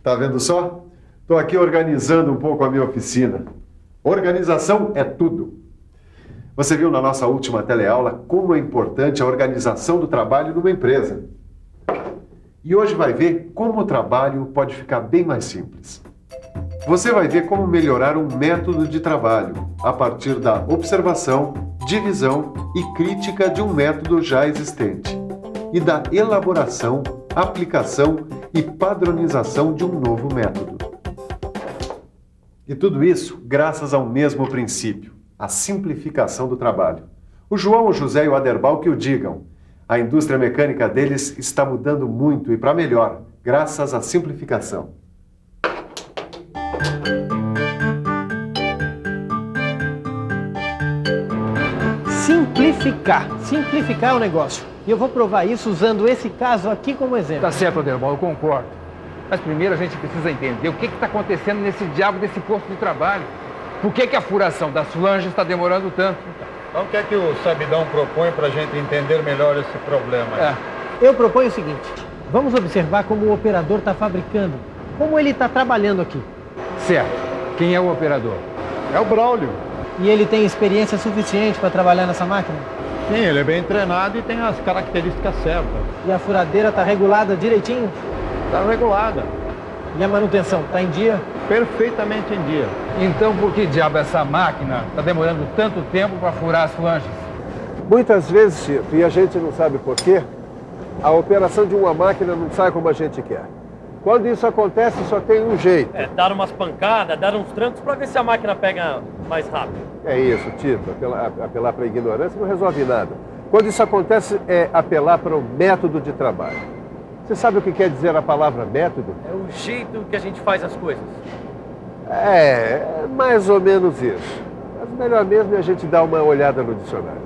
Tá vendo só? Estou aqui organizando um pouco a minha oficina. Organização é tudo. Você viu na nossa última teleaula como é importante a organização do trabalho numa empresa. E hoje vai ver como o trabalho pode ficar bem mais simples. Você vai ver como melhorar um método de trabalho a partir da observação, divisão e crítica de um método já existente e da elaboração, aplicação e padronização de um novo método. E tudo isso graças ao mesmo princípio, a simplificação do trabalho. O João, o José e o Aderbal que o digam. A indústria mecânica deles está mudando muito e para melhor, graças à simplificação. Simplificar o negócio. E eu vou provar isso usando esse caso aqui como exemplo. Tá certo, Aderbal, eu concordo. Mas primeiro a gente precisa entender o que está acontecendo nesse diabo desse posto de trabalho. Por que a furação das flanges está demorando tanto? Então o que é que o Sabidão propõe para a gente entender melhor esse problema? Eu proponho o seguinte, vamos observar como o operador está fabricando, como ele está trabalhando aqui. Certo. Quem é o operador? É o Braulio. E ele tem experiência suficiente para trabalhar nessa máquina? Sim, ele é bem treinado e tem as características certas. E a furadeira está regulada direitinho? Está regulada. E a manutenção está em dia? Perfeitamente em dia. Então por que diabo essa máquina está demorando tanto tempo para furar as flanges? Muitas vezes, Tito, e a gente não sabe por quê, a operação de uma máquina não sai como a gente quer. Quando isso acontece, só tem um jeito. Dar umas pancadas, dar uns trancos para ver se a máquina pega mais rápido. É isso, Tito. Apelar para a ignorância não resolve nada. Quando isso acontece, é apelar para o método de trabalho. Você sabe o que quer dizer a palavra método? É o jeito que a gente faz as coisas. É mais ou menos isso. Mas melhor mesmo é a gente dar uma olhada no dicionário.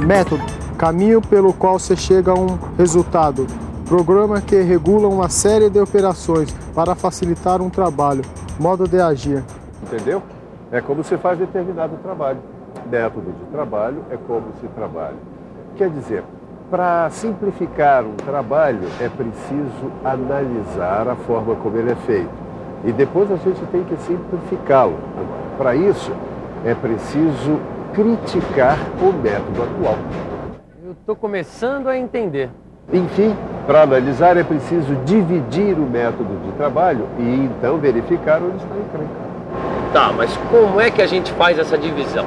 Método. Caminho pelo qual se chega a um resultado. Programa que regula uma série de operações para facilitar um trabalho. Modo de agir. Entendeu? É como se faz determinado trabalho. Método de trabalho é como se trabalha. Quer dizer, para simplificar um trabalho é preciso analisar a forma como ele é feito. E depois a gente tem que simplificá-lo. Para isso, é preciso criticar o método atual. Eu estou começando a entender. Enfim, para analisar é preciso dividir o método de trabalho e então verificar onde está a encrenca. Tá, mas como é que a gente faz essa divisão?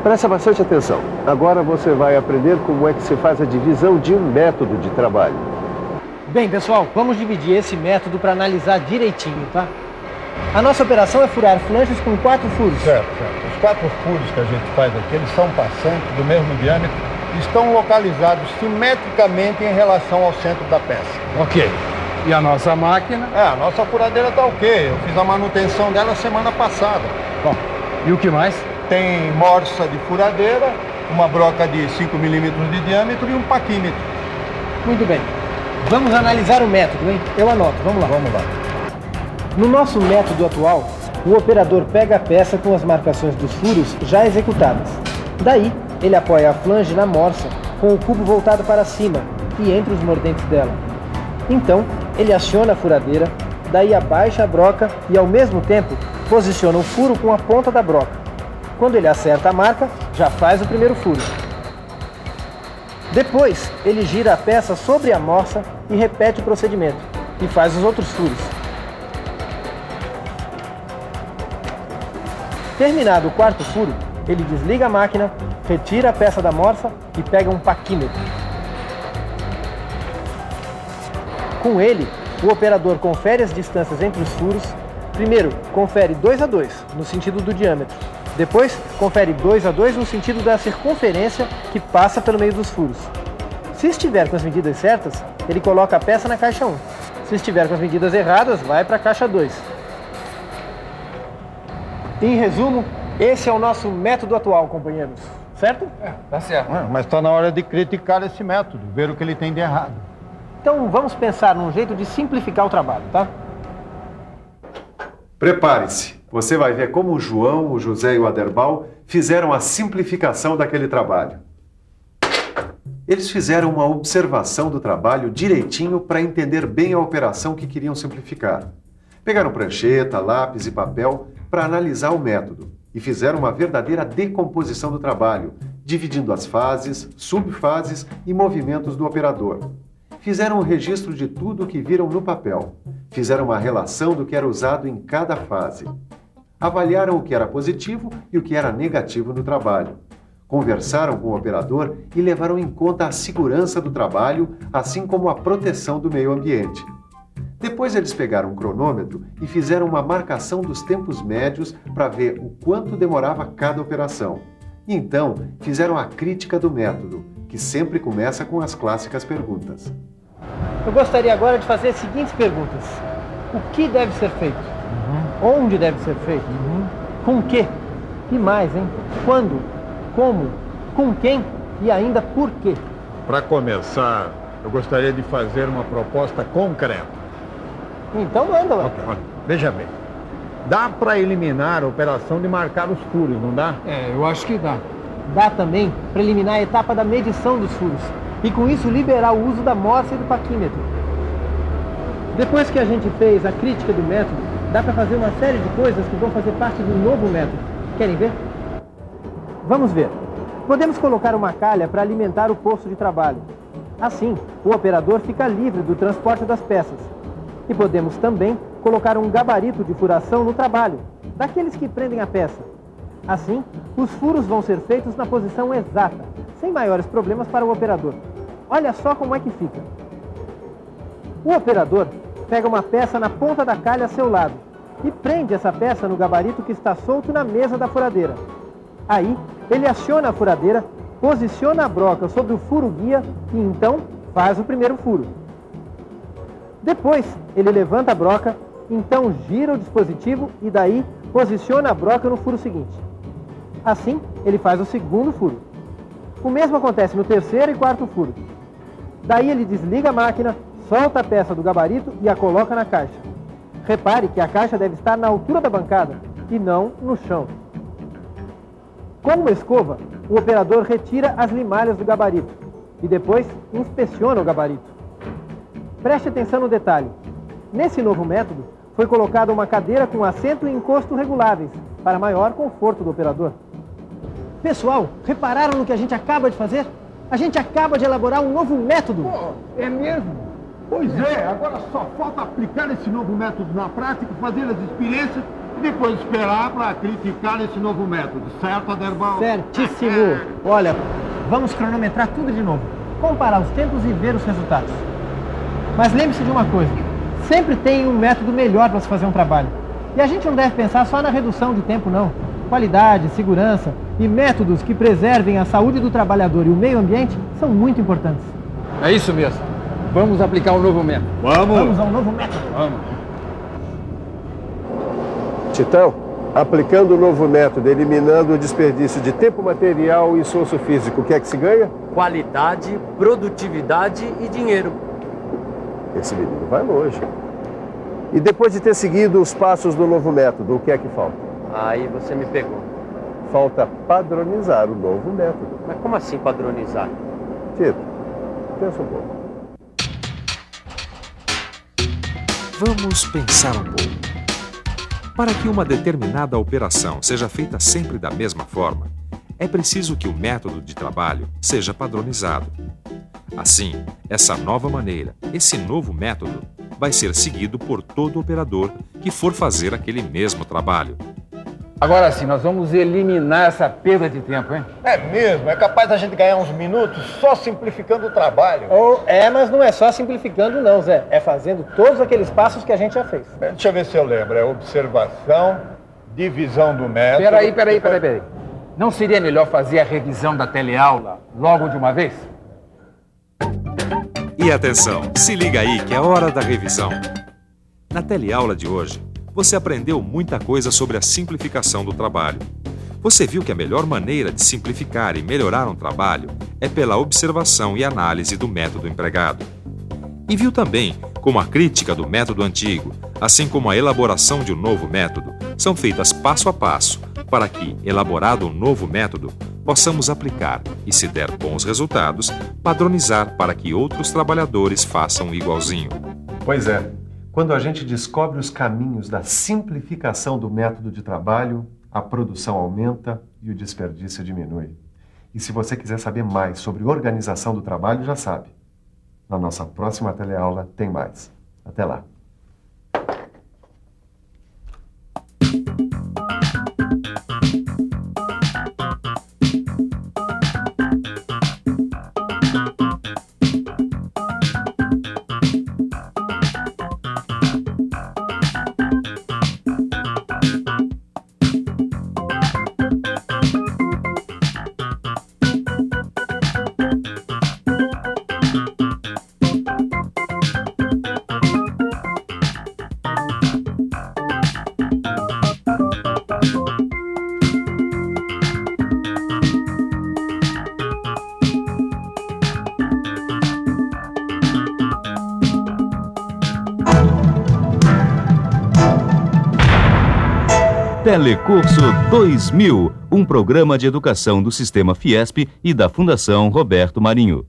Presta bastante atenção. Agora você vai aprender como é que se faz a divisão de um método de trabalho. Bem, pessoal, vamos dividir esse método para analisar direitinho, tá? A nossa operação é furar flanges com 4 furos. Certo. Os 4 furos que a gente faz aqui, eles são passantes do mesmo diâmetro e estão localizados simetricamente em relação ao centro da peça. Ok. E a nossa máquina? A nossa furadeira está ok. Eu fiz a manutenção dela semana passada. Bom, e o que mais? Tem morsa de furadeira, uma broca de 5 milímetros de diâmetro e um paquímetro. Muito bem. Vamos analisar o método, hein? Eu anoto, vamos lá. Vamos lá. No nosso método atual, o operador pega a peça com as marcações dos furos já executadas. Daí, ele apoia a flange na morsa, com o cubo voltado para cima e entre os mordentes dela. Então, ele aciona a furadeira, daí abaixa a broca e, ao mesmo tempo, posiciona o furo com a ponta da broca. Quando ele acerta a marca, já faz o primeiro furo. Depois, ele gira a peça sobre a morsa e repete o procedimento, e faz os outros furos. Terminado o quarto furo, ele desliga a máquina, retira a peça da morsa e pega um paquímetro. Com ele, o operador confere as distâncias entre os furos. Primeiro, confere 2 a 2, no sentido do diâmetro. Depois, confere 2 a 2 no sentido da circunferência que passa pelo meio dos furos. Se estiver com as medidas certas, ele coloca a peça na caixa 1. Se estiver com as medidas erradas, vai para a caixa 2. Em resumo, esse é o nosso método atual, companheiros. Certo? Tá certo. Mas está na hora de criticar esse método, ver o que ele tem de errado. Então, vamos pensar num jeito de simplificar o trabalho, tá? Prepare-se. Você vai ver como o João, o José e o Aderbal fizeram a simplificação daquele trabalho. Eles fizeram uma observação do trabalho direitinho para entender bem a operação que queriam simplificar. Pegaram prancheta, lápis e papel para analisar o método e fizeram uma verdadeira decomposição do trabalho, dividindo as fases, subfases e movimentos do operador. Fizeram um registro de tudo o que viram no papel. Fizeram uma relação do que era usado em cada fase. Avaliaram o que era positivo e o que era negativo no trabalho. Conversaram com o operador e levaram em conta a segurança do trabalho, assim como a proteção do meio ambiente. Depois eles pegaram um cronômetro e fizeram uma marcação dos tempos médios para ver o quanto demorava cada operação. E então fizeram a crítica do método, que sempre começa com as clássicas perguntas. Eu gostaria agora de fazer as seguintes perguntas. O que deve ser feito? Onde deve ser feito? Com o quê? E mais, hein? Quando? Como? Com quem? E ainda por quê? Para começar, eu gostaria de fazer uma proposta concreta. Então manda lá. Olha, veja bem. Dá para eliminar a operação de marcar os furos, não dá? Eu acho que dá. Dá também para eliminar a etapa da medição dos furos e com isso liberar o uso da morsa e do paquímetro. Depois que a gente fez a crítica do método, dá para fazer uma série de coisas que vão fazer parte do novo método. Querem ver? Vamos ver. Podemos colocar uma calha para alimentar o posto de trabalho. Assim, o operador fica livre do transporte das peças. E podemos também colocar um gabarito de furação no trabalho, daqueles que prendem a peça. Assim, os furos vão ser feitos na posição exata, sem maiores problemas para o operador. Olha só como é que fica. O operador pega uma peça na ponta da calha a seu lado e prende essa peça no gabarito que está solto na mesa da furadeira. Aí, ele aciona a furadeira, posiciona a broca sobre o furo guia e então faz o primeiro furo. Depois, ele levanta a broca, então gira o dispositivo e daí posiciona a broca no furo seguinte. Assim, ele faz o segundo furo. O mesmo acontece no terceiro e quarto furo. Daí ele desliga a máquina, solta a peça do gabarito e a coloca na caixa. Repare que a caixa deve estar na altura da bancada e não no chão. Com uma escova, o operador retira as limalhas do gabarito e depois inspeciona o gabarito. Preste atenção no detalhe. Nesse novo método, foi colocada uma cadeira com assento e encosto reguláveis, para maior conforto do operador. Pessoal, repararam no que a gente acaba de fazer? A gente acaba de elaborar um novo método. É mesmo? Pois é, agora só falta aplicar esse novo método na prática, fazer as experiências e depois esperar para criticar esse novo método, certo, Aderbal? Certíssimo. Olha, vamos cronometrar tudo de novo, comparar os tempos e ver os resultados. Mas lembre-se de uma coisa, sempre tem um método melhor para se fazer um trabalho. E a gente não deve pensar só na redução de tempo, não. Qualidade, segurança e métodos que preservem a saúde do trabalhador e o meio ambiente são muito importantes. É isso mesmo. Vamos aplicar um novo método. Vamos ao novo método. Vamos. Titão, aplicando o novo método, eliminando o desperdício de tempo material e esforço físico, o que é que se ganha? Qualidade, produtividade e dinheiro. Esse menino vai longe. E depois de ter seguido os passos do novo método, o que é que falta? Aí você me pegou. Falta padronizar o novo método. Mas como assim padronizar? Tito, pensa um pouco. Vamos pensar um pouco. Para que uma determinada operação seja feita sempre da mesma forma, é preciso que o método de trabalho seja padronizado. Assim, essa nova maneira, esse novo método, vai ser seguido por todo operador que for fazer aquele mesmo trabalho. Agora sim, nós vamos eliminar essa perda de tempo, hein? É mesmo, é capaz da gente ganhar uns minutos só simplificando o trabalho. Mas não é só simplificando não, Zé. É fazendo todos aqueles passos que a gente já fez. Deixa eu ver se eu lembro. É observação, divisão do método... Peraí. Não seria melhor fazer a revisão da teleaula logo de uma vez? E atenção, se liga aí que é hora da revisão. Na teleaula de hoje, você aprendeu muita coisa sobre a simplificação do trabalho. Você viu que a melhor maneira de simplificar e melhorar um trabalho é pela observação e análise do método empregado. E viu também como a crítica do método antigo, assim como a elaboração de um novo método, são feitas passo a passo, para que, elaborado um novo método, possamos aplicar e, se der bons resultados, padronizar para que outros trabalhadores façam igualzinho. Pois é, quando a gente descobre os caminhos da simplificação do método de trabalho, a produção aumenta e o desperdício diminui. E se você quiser saber mais sobre organização do trabalho, já sabe. Na nossa próxima teleaula tem mais. Até lá. Telecurso 2000, um programa de educação do Sistema Fiesp e da Fundação Roberto Marinho.